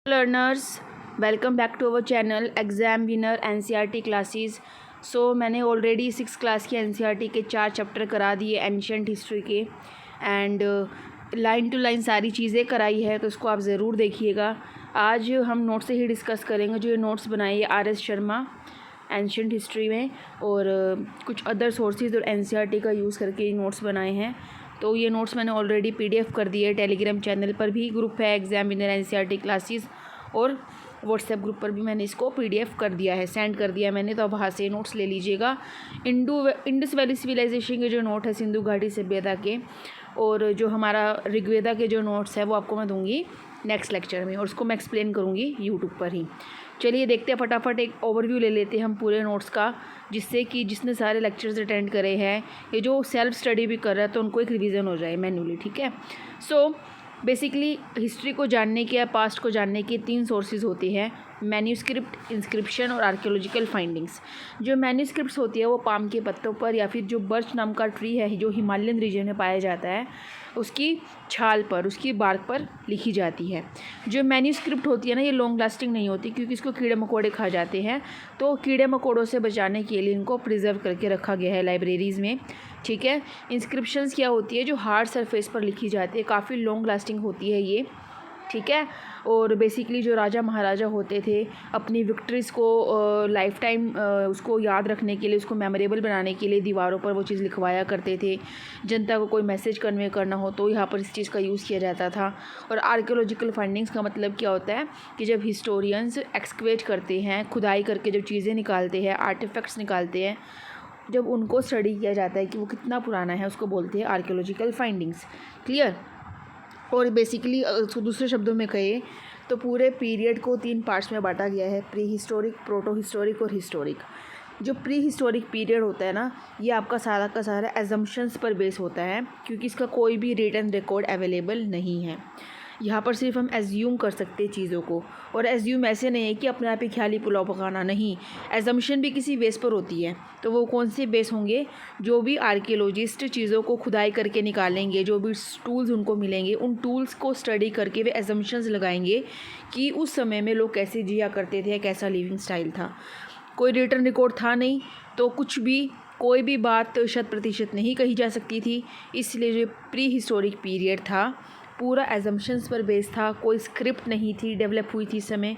Learners, welcome back to our channel exam winner NCERT classes. So मैंने already 6 class के NCERT के 4 chapter करा दिए एंशिएंट हिस्ट्री के, एंड लाइन टू लाइन सारी चीज़ें कराई है, तो इसको आप ज़रूर देखिएगा। आज हम नोट्स से ही डिस्कस करेंगे। जो ये नोट्स बनाए आर.एस. शर्मा एंशिएंट हिस्ट्री में, और कुछ अदर सोर्सेज और एनसीईआरटी का यूज़ करके ये नोट्स बनाए हैं। तो ये नोट्स मैंने ऑलरेडी पीडीएफ कर दिए है। टेलीग्राम चैनल पर भी ग्रुप है एग्ज़ाम विनर एनसीईआरटी क्लासेस, और व्हाट्सएप ग्रुप पर भी मैंने इसको पीडीएफ कर दिया है, सेंड कर दिया है मैंने, तो आप वहाँ से नोट्स ले लीजिएगा। इंडस वैली सिविलाइजेशन के जो नोट है सिंधु घाटी सभ्यता के, और जो हमारा ऋग्वेदा के जो नोट्स है वो आपको मैं दूंगी नेक्स्ट लेक्चर में, और उसको मैं एक्सप्लेन करूँगी यूट्यूब पर ही। चलिए देखते हैं, फटाफट एक ओवरव्यू ले लेते हैं हम पूरे नोट्स का, जिससे कि जिसने सारे लेक्चर्स अटेंड करे हैं, ये जो सेल्फ स्टडी भी कर रहा है, तो उनको एक रिवीजन हो जाए मैन्युअली। ठीक है। सो बेसिकली हिस्ट्री को जानने के या पास्ट को जानने के 3 सोर्सेज होते हैं: मैन्यूस्क्रिप्ट, इंस्क्रिप्शन और आर्कियोलॉजिकल फाइंडिंग्स। जो मैन्यूस्क्रिप्ट्स होती है वो पाम के पत्तों पर, या फिर जो बर्च नाम का ट्री है जो हिमालयन रीजन में पाया जाता है, उसकी छाल पर, उसकी बार्क पर लिखी जाती है। जो मैन्यूस्क्रिप्ट होती है ना, ये लॉन्ग लास्टिंग नहीं होती, क्योंकि इसको कीड़े मकोड़े खा जाते हैं, तो कीड़े मकोड़ों से बचाने के लिए इनको प्रिजर्व करके रखा गया है लाइब्रेरीज़ में। ठीक है। इंस्क्रिप्शंस क्या होती है? जो हार्ड सरफेस पर लिखी जाती है, काफ़ी लॉन्ग लास्टिंग होती है ये। ठीक है। और बेसिकली जो राजा महाराजा होते थे, अपनी विक्ट्रीज़ को लाइफ टाइम उसको याद रखने के लिए, उसको मेमोरेबल बनाने के लिए दीवारों पर वो चीज़ लिखवाया करते थे। जनता को कोई मैसेज कन्वे करना हो तो यहाँ पर इस चीज़ का यूज़ किया जाता था। और आर्कियोलॉजिकल फाइंडिंग्स का मतलब क्या होता है कि जब हिस्टोरियंस एक्सकवेट करते हैं, खुदाई करके जब चीज़ें निकालते हैं, आर्टिफैक्ट्स निकालते हैं, जब उनको स्टडी किया जाता है कि वो कितना पुराना है, उसको बोलते हैं आर्कियोलॉजिकल फाइंडिंग्स। क्लियर। और बेसिकली उसको दूसरे शब्दों में कहे तो पूरे पीरियड को 3 पार्ट्स में बांटा गया है: प्री हिस्टोरिक, प्रोटो हिस्टोरिक और हिस्टोरिक। जो प्री हिस्टोरिक पीरियड होता है ना, ये आपका सारा का सारा एजम्पशंस पर बेस होता है, क्योंकि इसका कोई भी रिटन रिकॉर्ड अवेलेबल नहीं है। यहाँ पर सिर्फ हम एज्यूम कर सकते हैं चीज़ों को, और एज्यूम ऐसे नहीं है कि अपने आप ही ख्याली पुलाव पकाना, नहीं। एजम्पशन भी किसी बेस पर होती है। तो वो कौन से बेस होंगे? जो भी आर्कियोलॉजिस्ट चीज़ों को खुदाई करके निकालेंगे, जो भी टूल्स उनको मिलेंगे, उन टूल्स को स्टडी करके वे एजम्पशंस लगाएंगे कि उस समय में लोग कैसे जिया करते थे, कैसा लिविंग स्टाइल था। कोई रिटर्न रिकॉर्ड था नहीं, तो कुछ भी, कोई भी बात 100% नहीं कही जा सकती थी। इसलिए जो प्री हिस्टोरिक पीरियड था पूरा एजम्पशंस पर बेस था, कोई स्क्रिप्ट नहीं थी डेवलप हुई थी इस समय।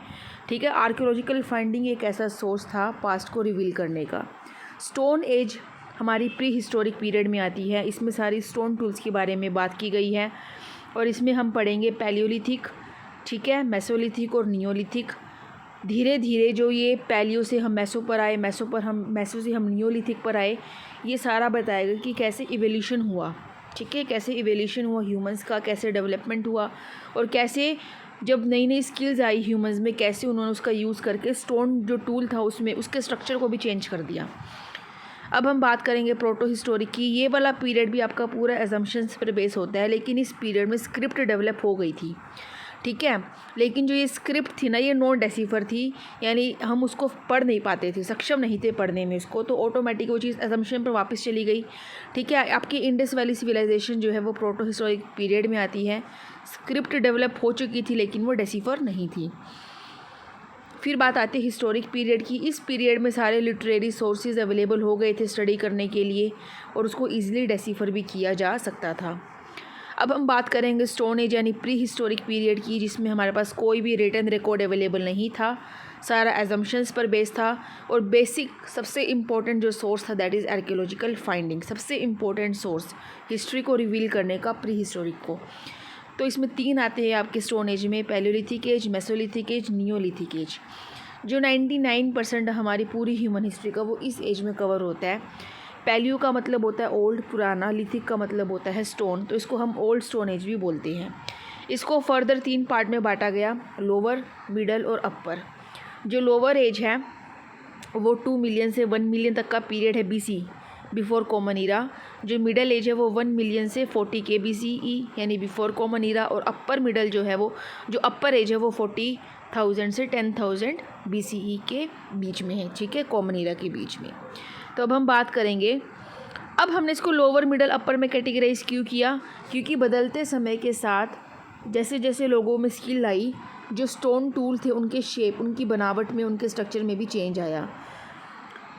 ठीक है। आर्कियोलॉजिकल फाइंडिंग एक ऐसा सोर्स था पास्ट को रिवील करने का। स्टोन एज हमारी प्री हिस्टोरिक पीरियड में आती है। इसमें सारी स्टोन टूल्स के बारे में बात की गई है, और इसमें हम पढ़ेंगे पैलियोलिथिक, ठीक है, मेसोलिथिक और नियोलिथिक। धीरे धीरे जो ये पैलियो से हम मैसो पर आए, मैसो से हम नियोलिथिक पर आए, ये सारा बताएगा कि कैसे इवोल्यूशन हुआ। ठीक है। कैसे इवोल्यूशन हुआ ह्यूमंस का, कैसे डेवलपमेंट हुआ, और कैसे जब नई नई स्किल्स आई ह्यूमंस में, कैसे उन्होंने उसका यूज़ करके स्टोन जो टूल था उसमें उसके स्ट्रक्चर को भी चेंज कर दिया। अब हम बात करेंगे प्रोटो हिस्टोरिक की। ये वाला पीरियड भी आपका पूरा एजम्पशंस पर बेस होता है, लेकिन इस पीरियड में स्क्रिप्ट डेवलप हो गई थी। ठीक है। लेकिन जो ये स्क्रिप्ट थी ना, ये नॉन डेसिफर थी, यानी हम उसको पढ़ नहीं पाते थे, सक्षम नहीं थे पढ़ने में उसको, तो ऑटोमेटिक वो चीज़ एजम्पशन पर वापस चली गई। ठीक है। आपकी इंडस वैली सिविलाइजेशन जो है वो प्रोटो हिस्टोरिक पीरियड में आती है। स्क्रिप्ट डेवलप हो चुकी थी, लेकिन वो डेसिफर नहीं थी। फिर बात आती है हिस्टोरिक पीरियड की। इस पीरियड में सारे लिटरेरी सोर्सेज अवेलेबल हो गए थे स्टडी करने के लिए, और उसको ईजिली डेसिफर भी किया जा सकता था। अब हम बात करेंगे स्टोन एज यानी प्री हिस्टोरिक पीरियड की, जिसमें हमारे पास कोई भी रिटन रिकॉर्ड अवेलेबल नहीं था, सारा एजम्पशंस पर बेस था। और बेसिक सबसे इम्पोर्टेंट जो सोर्स था दैट इज़ आर्कियोलॉजिकल फाइंडिंग। सबसे इम्पोर्टेंट सोर्स हिस्ट्री को रिवील करने का प्री हिस्टोरिक को। तो इसमें 3 आते हैं आपके स्टोन एज में: palaeolithic age, mesolithic age, neolithic age. जो 99% हमारी पूरी ह्यूमन हिस्ट्री का वो इस एज में कवर होता है। पैलियो का मतलब होता है ओल्ड, पुराना। लिथिक का मतलब होता है स्टोन, तो इसको हम ओल्ड स्टोन एज भी बोलते हैं। इसको फर्दर 3 पार्ट में बांटा गया: लोअर, मिडल और अपर। जो लोअर एज है वो 2 मिलियन से 1 मिलियन तक का पीरियड है, BC, बिफोर कॉमन ईरा। जो मिडल एज है वो 1 मिलियन से 40 के BCE, यानी बिफोर कॉमन ईरा। और अपर मिडल जो है वो, जो अपर एज है वो 40,000 से 10,000 BCE के बीच में है। ठीक है। कॉमन ईरा के बीच में। तो अब हम बात करेंगे, अब हमने इसको लोअर, मिडल, अपर में कैटेगराइज क्यों किया? क्योंकि बदलते समय के साथ जैसे जैसे लोगों में स्किल आई, जो स्टोन टूल थे उनके शेप, उनकी बनावट में, उनके स्ट्रक्चर में भी चेंज आया।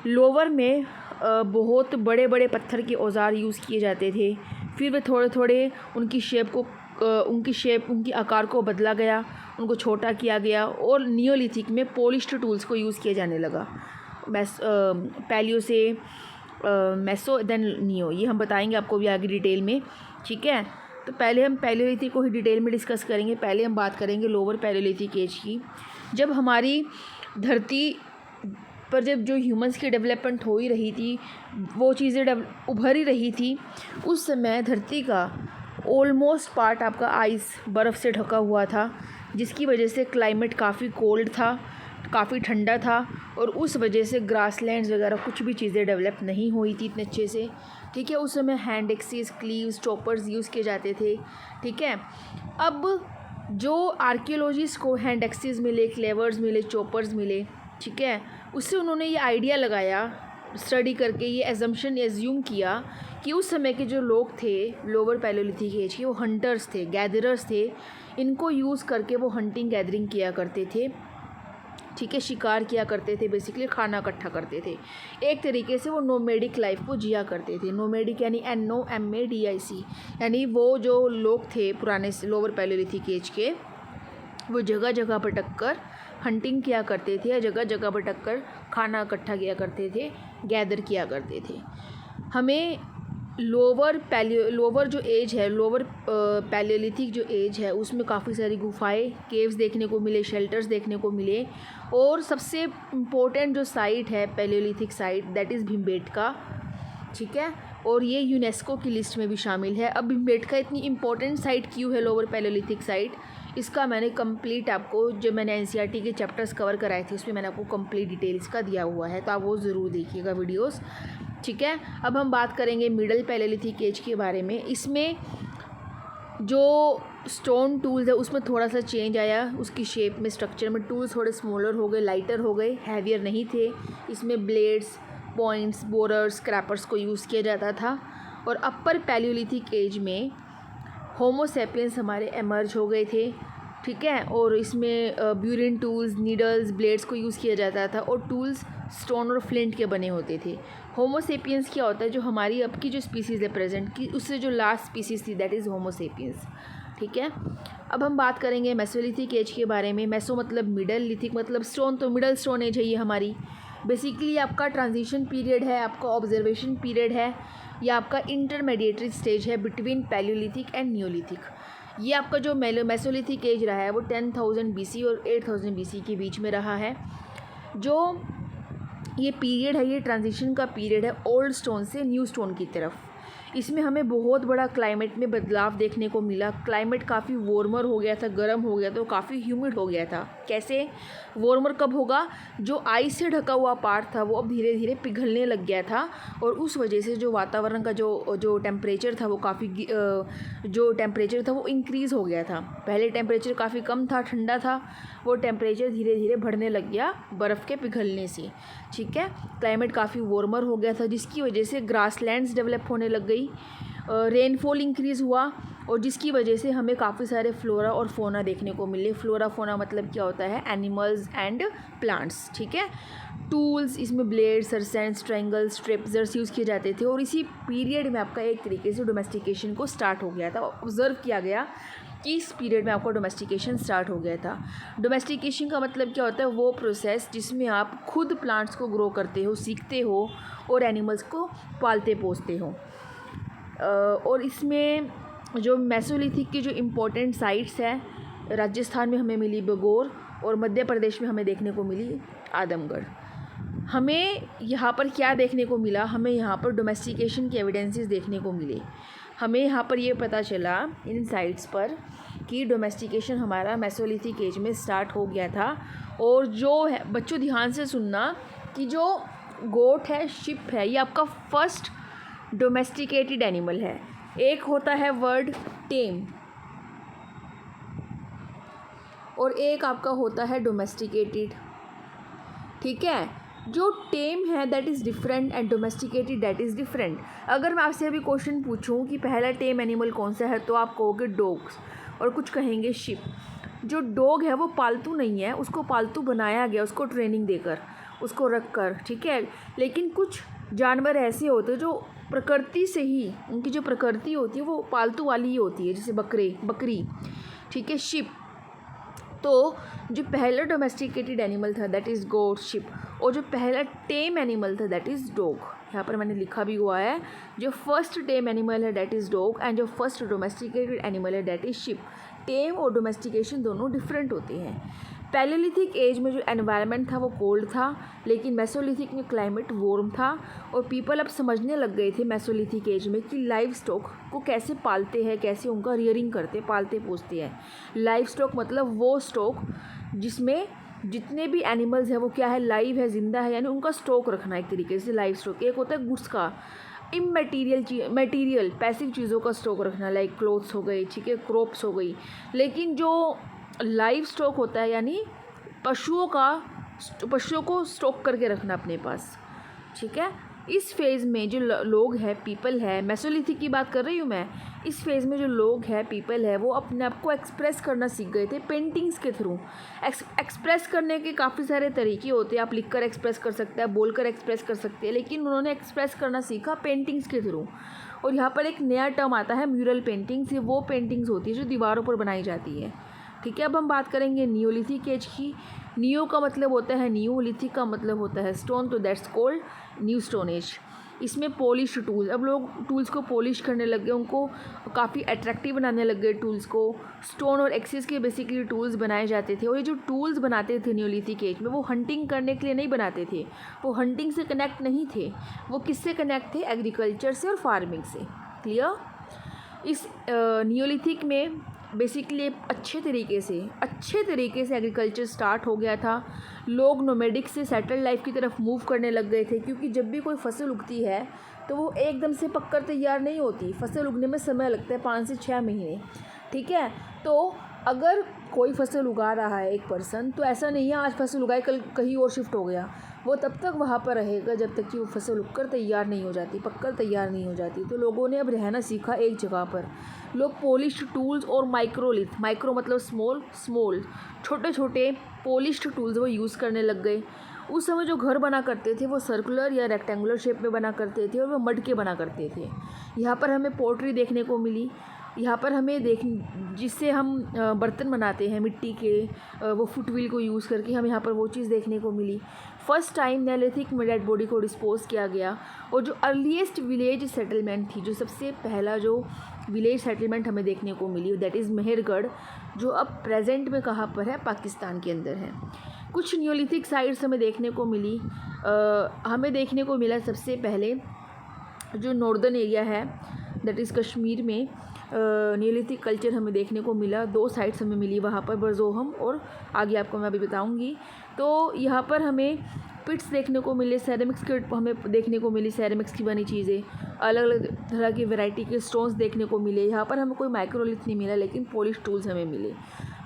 लोवर में बहुत बड़े बड़े पत्थर के औजार यूज़ किए जाते थे, फिर वे थोड़े थोड़े उनकी शेप उनकी आकार को बदला गया, उनको छोटा किया गया और नियोलिथिक में पॉलिश्ड टूल्स को यूज़ किया जाने लगा। पैलियो से मेसो देन नियो, ये हम बताएंगे आपको भी आगे डिटेल में, ठीक है। तो पहले हम पैलियोलिथिक को ही डिटेल में डिस्कस करेंगे। पहले हम बात करेंगे लोअर पैलियोलिथिक एज की। जब हमारी धरती पर जब जो ह्यूमंस की डेवलपमेंट हो ही रही थी, वो चीज़ें उभर ही रही थी, उस समय धरती का ऑलमोस्ट पार्ट आपका आइस बर्फ़ से ढका हुआ था, जिसकी वजह से क्लाइमेट काफ़ी कोल्ड था, काफ़ी ठंडा था और उस वजह से ग्रासलैंड्स वगैरह कुछ भी चीज़ें डेवलप नहीं हुई थी इतने अच्छे से, ठीक है। उस समय hand axes, cleavers, choppers use किए जाते थे, ठीक है। अब जो आर्कियोलॉजिस्ट को हैंड एक्सीज मिले, क्लेवर्स मिले, चॉपर्स मिले, ठीक है, उससे उन्होंने ये आइडिया लगाया, स्टडी करके ये एज्यूम किया कि उस समय के जो लोग थे लोअर पैलियोलिथिक एज के, वो हंटर्स थे, गैदरर्स थे। इनको यूज़ करके वो हंटिंग गैदरिंग किया करते थे, ठीक है, शिकार किया करते थे, बेसिकली खाना इकट्ठा करते थे। एक तरीके से वो नोमेडिक लाइफ को जिया करते थे। नोमेडिक यानी NOMADIC, यानी वो जो लोग थे पुराने लोअर पैलियोलिथिक एज के, वो जगह जगह भटक कर हंटिंग किया करते थे या जगह जगह भटक कर खाना इकट्ठा किया करते थे, गैदर किया करते थे। हमें लोअर जो एज है, लोअर पैलियोलिथिक जो एज है, उसमें काफ़ी सारी गुफाएं, केव्स देखने को मिले, शेल्टर्स देखने को मिले और सबसे इम्पोर्टेंट जो साइट है Palaeolithic site, that is Bhimbetka, ठीक है। और ये यूनेस्को की लिस्ट में भी शामिल है। अब भीमबेटका इतनी इम्पोर्टेंट साइट क्यों है लोअर पैलियोलिथिक साइट, इसका मैंने कंप्लीट आपको, जब मैंने NCERT के चैप्टर्स कवर कराए थे उसमें मैंने आपको कंप्लीट डिटेल्स का दिया हुआ है, तो आप वो ज़रूर देखिएगा वीडियोस, ठीक है। अब हम बात करेंगे मिडल पैलियोलिथिक एज के बारे में। इसमें जो स्टोन टूल्स है उसमें थोड़ा सा चेंज आया, उसकी शेप में, स्ट्रक्चर में। टूल्स थोड़े स्मॉलर हो गए, लाइटर हो गए, हैवियर नहीं थे। इसमें ब्लेड्स, पॉइंट्स, बोरर्स, क्रैपर्स को यूज़ किया जाता था। और अपर पैलियोलिथिक एज में होमो सेपियंस हमारे एमर्ज हो गए थे, ठीक है। और इसमें ब्यूरिन टूल्स, नीडल्स, ब्लेड्स को यूज़ किया जाता था और टूल्स स्टोन और फ्लिंट के बने होते थे। होमो सेपियंस क्या होता है, जो हमारी अब की जो स्पीसीज़ है प्रेजेंट की, उससे जो लास्ट स्पीसीज़ थी, दैट इज़ होमो सेपियंस, ठीक है। अब हम बात करेंगे मेसोलिथिक एज के बारे में। मेसो मतलब मिडल, लिथिक मतलब स्टोन, तो मिडल स्टोन एज है ये हमारी। बेसिकली आपका ट्रांजिशन पीरियड है, आपका ऑब्जर्वेशन पीरियड है, या आपका इंटरमीडिएटरी स्टेज है बिटवीन पैलियोलिथिक एंड नियोलिथिक। ये आपका जो मेसोलिथिक एज रहा है वो 10,000 BC और 8,000 BC के बीच में रहा है। जो ये पीरियड है, ये ट्रांजिशन का पीरियड है ओल्ड स्टोन से न्यू स्टोन की तरफ। इसमें हमें बहुत बड़ा क्लाइमेट में बदलाव देखने को मिला। क्लाइमेट काफ़ी वार्मर हो गया था, गर्म हो गया था, काफ़ी ह्यूमिड हो गया था। कैसे वार्मर कब होगा, जो आइस से ढका हुआ पार्ट था वो अब धीरे धीरे पिघलने लग गया था और उस वजह से जो वातावरण का जो टेम्परेचर था वो काफ़ी जो टेम्परेचर था वो इंक्रीज़ हो गया था। पहले टेम्परेचर काफ़ी कम था, ठंडा था, वो टेम्परेचर धीरे धीरे बढ़ने लग गया बर्फ़ के पिघलने से, ठीक है। क्लाइमेट काफ़ी वार्मर हो गया था, जिसकी वजह से ग्रासलैंड्स डेवलप होने लग गई, रेनफॉल इंक्रीज़ हुआ और जिसकी वजह से हमें काफ़ी सारे फ्लोरा और फोना देखने को मिले। फ्लोरा फोना मतलब क्या होता है, एनिमल्स एंड प्लांट्स, ठीक है। टूल्स, इसमें ब्लेड्स, सरसेंट्स, ट्रायंगल्स, ट्रेपजर्स यूज़ किए जाते थे और इसी पीरियड में आपका एक तरीके से डोमेस्टिकेशन को स्टार्ट हो गया था। ऑब्ज़र्व किया गया कि इस पीरियड में आपका डोमेस्टिकेशन स्टार्ट हो गया था। डोमेस्टिकेशन का मतलब क्या होता है, वो प्रोसेस जिसमें आप खुद प्लांट्स को ग्रो करते हो, सीखते हो और एनिमल्स को पालते पोसते हो। और इसमें जो मेसोलिथिक की जो इम्पोर्टेंट साइट्स हैं, राजस्थान में हमें मिली बगोर और मध्य प्रदेश में हमें देखने को मिली आदमगढ़। हमें यहाँ पर क्या देखने को मिला, हमें यहाँ पर डोमेस्टिकेशन के एविडेंसेस देखने को मिले। हमें यहाँ पर ये पता चला इन साइट्स पर कि डोमेस्टिकेशन हमारा मेसोलिथिक एज में स्टार्ट हो गया था। और जो है, बच्चों ध्यान से सुनना, कि जो गोट है, शिप है, ये आपका फर्स्ट डोमेस्टिकेटेड एनिमल है। एक होता है वर्ड टेम और एक आपका होता है डोमेस्टिकेटेड, ठीक है। जो टेम है that is different and domesticated that is different. अगर मैं आपसे अभी क्वेश्चन पूछूं कि पहला टेम एनिमल कौन सा है, तो आप कहोगे डॉग्स और कुछ कहेंगे शिप। जो डॉग है वो पालतू नहीं है, उसको पालतू बनाया गया, उसको ट्रेनिंग देकर, उसको रख कर, ठीक है। लेकिन कुछ जानवर ऐसे होते हैं जो प्रकृति से ही, उनकी जो प्रकृति होती है वो पालतू वाली ही होती है, जैसे बकरी, ठीक है, शिप। तो जो पहला डोमेस्टिकेटेड एनिमल था दैट इज़ गोट, शिप, और जो पहला टेम एनिमल था दैट इज़ डॉग। यहाँ पर मैंने लिखा भी हुआ है, जो फर्स्ट टेम एनिमल है दैट इज़ डॉग एंड जो फर्स्ट डोमेस्टिकेटेड एनिमल है दैट इज़ शिप। टेम और डोमेस्टिकेशन दोनों डिफरेंट होते हैं। पैलेलिथिक एज में जो एनवायरनमेंट था वो कोल्ड था, लेकिन मेसोलिथिक में क्लाइमेट वार्म था, और पीपल अब समझने लग गए थे मेसोलिथिक एज में कि लाइव स्टॉक को कैसे पालते हैं, कैसे उनका रियरिंग करते, पालते पोसते हैं। लाइव स्टॉक मतलब वो स्टॉक जिसमें जितने भी एनिमल्स हैं वो क्या है, लाइव है, ज़िंदा है, यानी उनका स्टॉक रखना एक तरीके से लाइव स्टॉक। एक होता है गुड्स का, मटेरियल पैसिव चीज़ों का स्टॉक रखना, लाइक क्लोथ्स हो गई, ठीक है, क्रॉप्स हो गई। लेकिन जो लाइव स्टॉक होता है यानी पशुओं को स्टॉक करके रखना अपने पास, ठीक है। इस फेज़ में जो लोग हैं, पीपल है, मेसोलिथिक की बात कर रही हूँ मैं, इस फेज़ में जो लोग हैं, पीपल है, वो अपने आप को एक्सप्रेस करना सीख गए थे पेंटिंग्स के थ्रू। एक्सप्रेस करने के काफ़ी सारे तरीके होते हैं, आप लिख कर एक्सप्रेस कर सकते हैं, बोल कर एक्सप्रेस कर सकते हैं, लेकिन उन्होंने एक्सप्रेस करना सीखा पेंटिंग्स के थ्रू। और यहाँ पर एक नया टर्म आता है म्यूरल पेंटिंग्स। ये वो पेंटिंग्स होती है जो दीवारों पर बनाई जाती है, ठीक है। अब हम बात करेंगे नियोलिथिक एज की। नियो का मतलब होता है न्यू, लिथिक का मतलब होता है स्टोन, तो that's called new stone age. इसमें पॉलिश टूल्स, अब लोग टूल्स को पॉलिश करने लग गए, उनको काफ़ी अट्रैक्टिव बनाने लग गए टूल्स को। स्टोन और एक्सिस के बेसिकली टूल्स बनाए जाते थे, और ये जो टूल्स बनाते थे नियोलिथिक एज में वो हंटिंग करने के लिए नहीं बनाते थे, वो हंटिंग से कनेक्ट नहीं थे, वो किससे कनेक्ट थे, एग्रीकल्चर से और फार्मिंग से। क्लियर। इस नियोलिथिक में बेसिकली अच्छे तरीके से एग्रीकल्चर स्टार्ट हो गया था। लोग नोमैडिक से सेटल लाइफ की तरफ मूव करने लग गए थे, क्योंकि जब भी कोई फसल उगती है तो वो एकदम से पककर तैयार नहीं होती, फसल उगने में समय लगता है 5 से 6 महीने, ठीक है। तो अगर कोई फसल उगा रहा है एक पर्सन, तो ऐसा नहीं है आज फसल उगाई कल कहीं और शिफ्ट हो गया, वो तब तक वहाँ पर रहेगा जब तक कि वो फसल उगकर तैयार नहीं हो जाती, पककर तैयार नहीं हो जाती। तो लोगों ने अब रहना सीखा एक जगह पर। लोग पॉलिश्ड टूल्स और माइक्रो मतलब स्मॉल छोटे छोटे पॉलिश्ड टूल्स वो यूज़ करने लग गए। उस समय जो घर बना करते थे वो सर्कुलर या रेक्टेंगुलर शेप में बना करते थे, और वो मड के बना करते थे। यहाँ पर हमें पोट्री देखने को मिली, यहाँ पर हमें जिससे हम बर्तन बनाते हैं मिट्टी के, वो फुटव्हील को यूज़ करके हमें यहाँ पर वो चीज़ देखने को मिली। फर्स्ट टाइम नेलिथिक में डेड बॉडी को डिस्पोज किया गया, और जो अर्लीस्ट विलेज सेटलमेंट थी, जो सबसे पहला जो विलेज सेटलमेंट हमें देखने को मिली दैट इज़ मेहरगढ़, जो अब प्रेजेंट में कहाँ पर है, पाकिस्तान के अंदर है। कुछ नियोलिथिक साइट्स हमें देखने को मिली। हमें देखने को मिला सबसे पहले जो नॉर्दर्न एरिया है दैट इज़ कश्मीर में नियोलिथिक कल्चर हमें देखने को मिला। 2 साइट्स हमें मिली वहाँ पर, बरजोहम और आगे आपको मैं अभी बताऊँगी। तो यहाँ पर हमें पिट्स देखने को मिले, सेरेमिक्स के हमें देखने को मिली, सेरेमिक्स की बनी चीज़ें, अलग अलग तरह की वैरायटी के स्टोन्स देखने को मिले। यहाँ पर हमें कोई माइक्रोलिथ नहीं मिला, लेकिन पॉलिश टूल्स हमें मिले।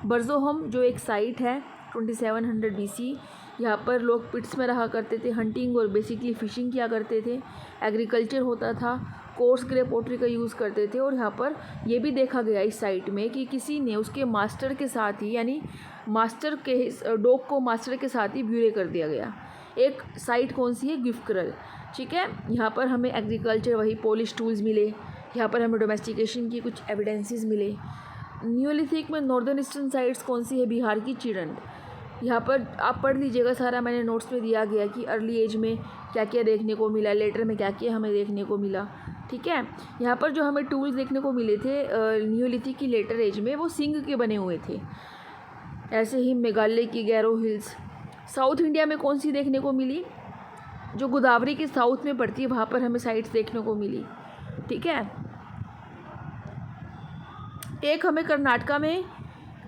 बरजोहम जो एक साइट है 2700 BC, यहाँ पर लोग पिट्स में रहा करते थे, हंटिंग और बेसिकली फ़िशिंग किया करते थे, एग्रीकल्चर होता था, कोर्स ग्रे पोट्री का यूज़ करते थे। और यहाँ पर ये भी देखा गया इस साइट में कि किसी ने उसके मास्टर के साथ ही, यानी मास्टर के डॉग को मास्टर के साथ ही ब्यूरे कर दिया गया। एक साइट कौन सी है, गिफ्करल, ठीक है। यहाँ पर हमें एग्रीकल्चर वही पॉलिश टूल्स मिले, यहाँ पर हमें डोमेस्टिकेशन की कुछ एविडेंसेस मिले। नियोलिथिक में नॉर्दर्न ईस्टर्न साइट्स कौन सी है, बिहार की चिरंड। यहाँ पर आप पढ़ लीजिएगा, सारा मैंने नोट्स में दिया गया कि अर्ली एज में क्या क्या देखने को मिला, लेटर में क्या क्या हमें देखने को मिला, ठीक है। यहाँ पर जो हमें टूल्स देखने को मिले थे नियोलिथिक की लेटर एज में, वो सिंग के बने हुए थे। ऐसे ही मेघालय की गैरो हिल्स। साउथ इंडिया में कौन सी देखने को मिली, जो गोदावरी के साउथ में पड़ती है, वहाँ पर हमें साइट्स देखने को मिली, ठीक है। एक हमें कर्नाटका में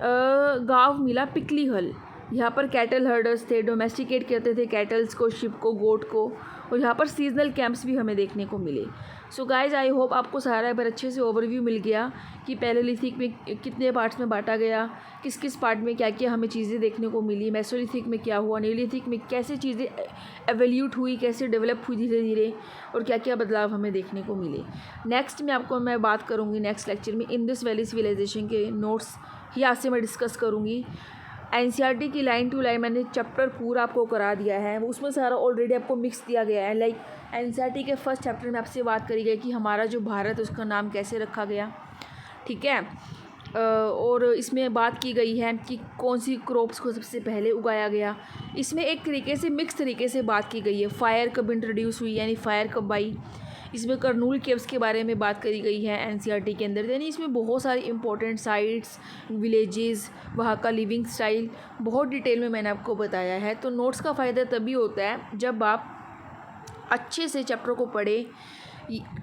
गांव मिला पिकलीहल, यहाँ पर कैटल हर्डर्स थे, डोमेस्टिकेट करते थे कैटल्स को, शिप को, गोट को, और यहाँ पर सीजनल कैंप्स भी हमें देखने को मिले। सो गाइज आई होप आपको सारा एक बार अच्छे से ओवरव्यू मिल गया कि पैलेलिथिक में कितने पार्ट्स में बांटा गया, किस किस पार्ट में क्या क्या हमें चीज़ें देखने को मिली, मेसोलिथिक में क्या हुआ, नियोलिथिक में कैसे चीज़ें एवोल्यूट हुई, कैसे डेवलप हुई धीरे धीरे, और क्या क्या बदलाव हमें देखने को मिले। नेक्स्ट में आपको मैं बात करूँगी नेक्स्ट लेक्चर में इंडस वैली सिविलाइजेशन के नोट्स ही आपसे मैं डिस्कस करूँगी। एनसीईआरटी की लाइन टू लाइन मैंने चैप्टर पूरा आपको करा दिया है, उसमें सारा ऑलरेडी आपको मिक्स दिया गया है। लाइक एनसीईआरटी के फर्स्ट चैप्टर में आपसे बात करी गई कि हमारा जो भारत है उसका नाम कैसे रखा गया, ठीक है। और इसमें बात की गई है कि कौन सी क्रॉप्स को सबसे पहले उगाया गया। इसमें एक तरीके से मिक्स तरीके से बात की गई है। फायर कब इंट्रोड्यूस हुई, यानी फ़ायर कब आई। इसमें कर्नूल केव्स के बारे में बात करी गई है एनसीईआरटी के अंदर। यानी इसमें बहुत सारी इंपॉर्टेंट साइट्स, विलेजेस, वहाँ का लिविंग स्टाइल बहुत डिटेल में मैंने आपको बताया है। तो नोट्स का फ़ायदा तभी होता है जब आप अच्छे से चैप्टर को पढ़ें,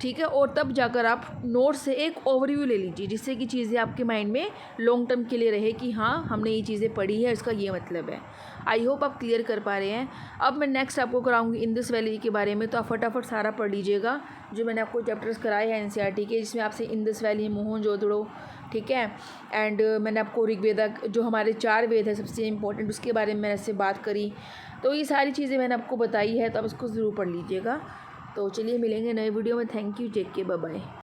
ठीक है, और तब जाकर आप नोट से एक ओवरव्यू ले लीजिए, जिससे कि चीज़ें आपके माइंड में लॉन्ग टर्म के लिए रहे कि हाँ हमने ये चीज़ें पढ़ी है, इसका ये मतलब है। आई होप आप क्लियर कर पा रहे हैं। अब मैं नेक्स्ट आपको कराऊंगी इंडस वैली के बारे में, तो आप फटाफट सारा पढ़ लीजिएगा जो मैंने आपको चैप्टर्स कराए हैं एनसीईआरटी के, जिसमें आपसे इंडस वैली, मोहनजोदड़ो, ठीक है, एंड मैंने आपको ऋग्वेदा जो हमारे 4 वेद है सबसे इंपॉर्टेंट, उसके बारे में मैंने इससे बात करी। तो ये सारी चीज़ें मैंने आपको बताई है, तो आप इसको ज़रूर पढ़ लीजिएगा। तो चलिए मिलेंगे नए वीडियो में। Thank you, take care, bye bye.